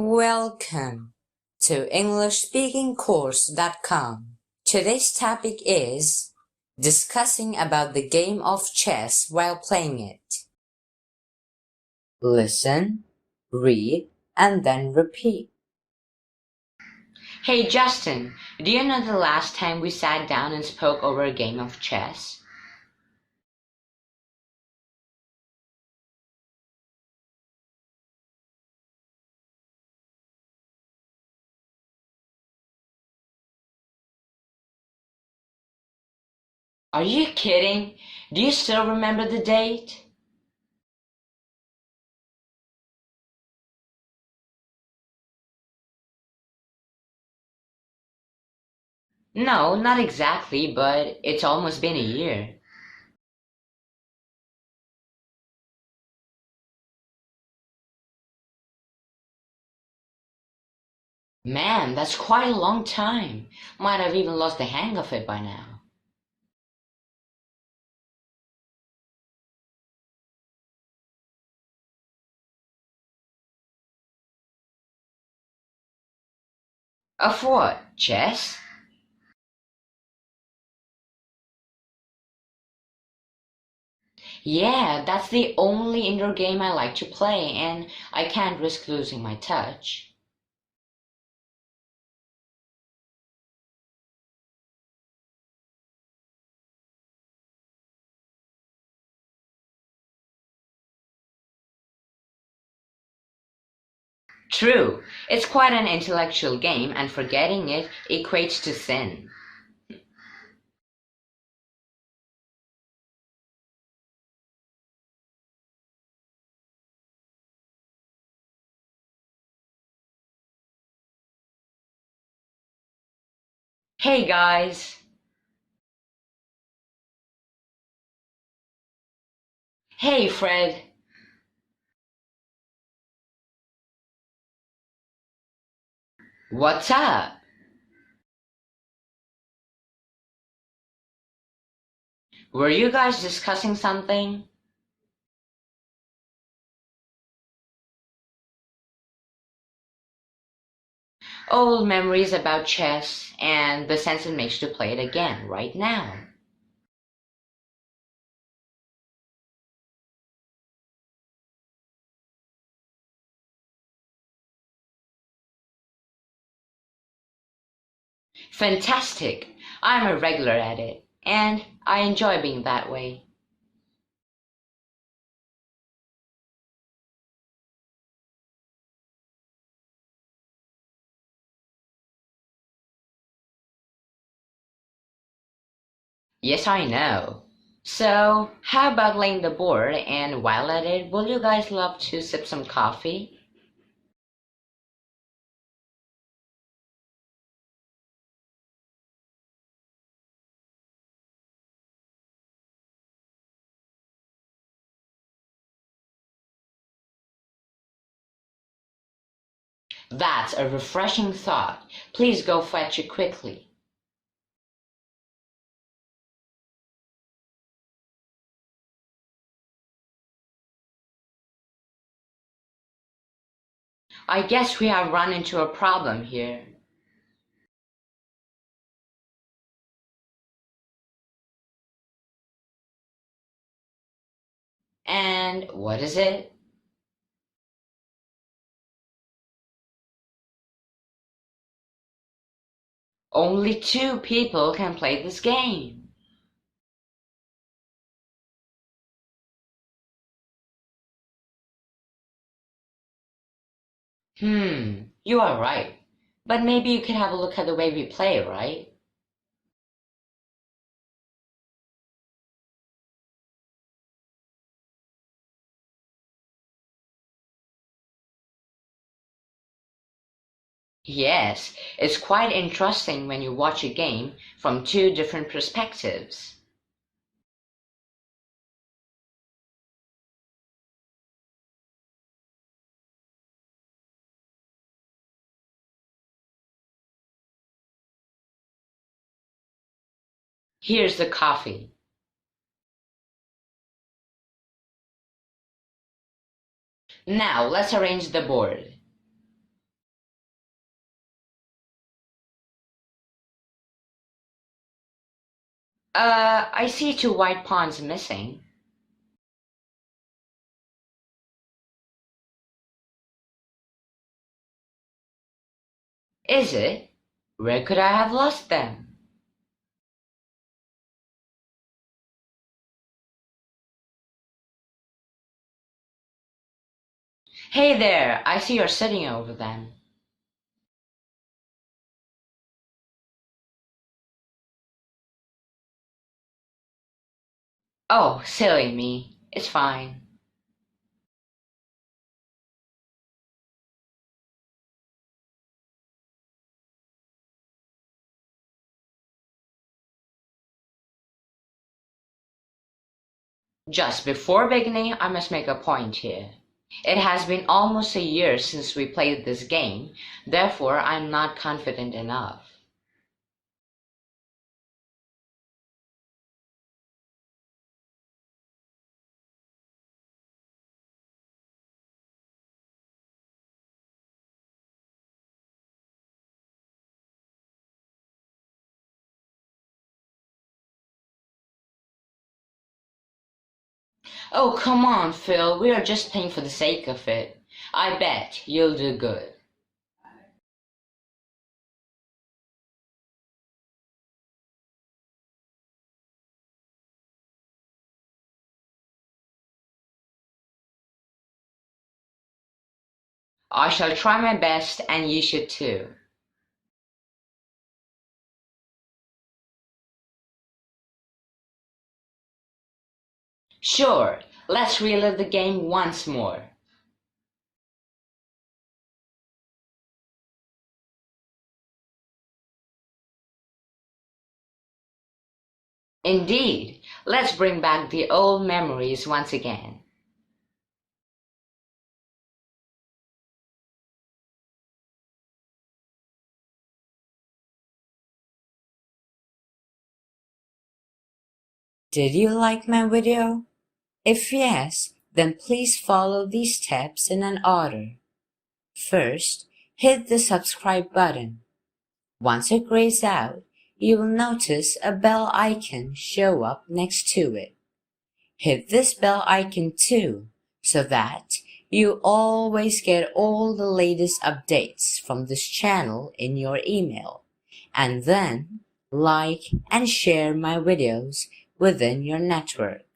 Welcome to EnglishSpeakingCourse.com. Today's topic is discussing about the game of chess while playing it. Listen, read, and then repeat. Hey Justin, do you know the last time we sat down and spoke over a game of chess? Are you kidding? Do you still remember the date? No, not exactly, but it's almost been a year. Man, that's quite a long time. Might have even lost the hang of it by now. Of what? Chess? Yeah, that's the only indoor game I like to play, and I can't risk losing my touch. True, it's quite an intellectual game, and forgetting it equates to sin. Hey guys! Hey Fred! What's up? Were you guys discussing something? Old memories about chess and the sense it makes to play it again right now. Fantastic! I'm a regular at it, and I enjoy being that way. Yes, I know. So, how about laying the board, and while at it, will you guys love to sip some coffee? That's a refreshing thought. Please go fetch it quickly. I guess we have run into a problem here. And what is it? Only two people can play this game. You are right. But maybe you could have a look at the way we play, right? Yes, it's quite interesting when you watch a game from two different perspectives. Here's the coffee. Now let's arrange the board. I see two white pawns missing. Is it? Where could I have lost them? Hey there, I see you're sitting over them. Oh, silly me. It's fine. Just before beginning, I must make a point here. It has been almost a year since we played this game, therefore I'm not confident enough. Oh, come on, Phil, we are just playing for the sake of it. I bet you'll do good. I shall try my best, and you should too. Sure, let's relive the game once more. Indeed, let's bring back the old memories once again. Did you like my video? If yes, then please follow these steps in an order. First, hit the subscribe button. Once it grays out, you will notice a bell icon show up next to it. Hit this bell icon too, so that you always get all the latest updates from this channel in your email. And then, like and share my videos within your network.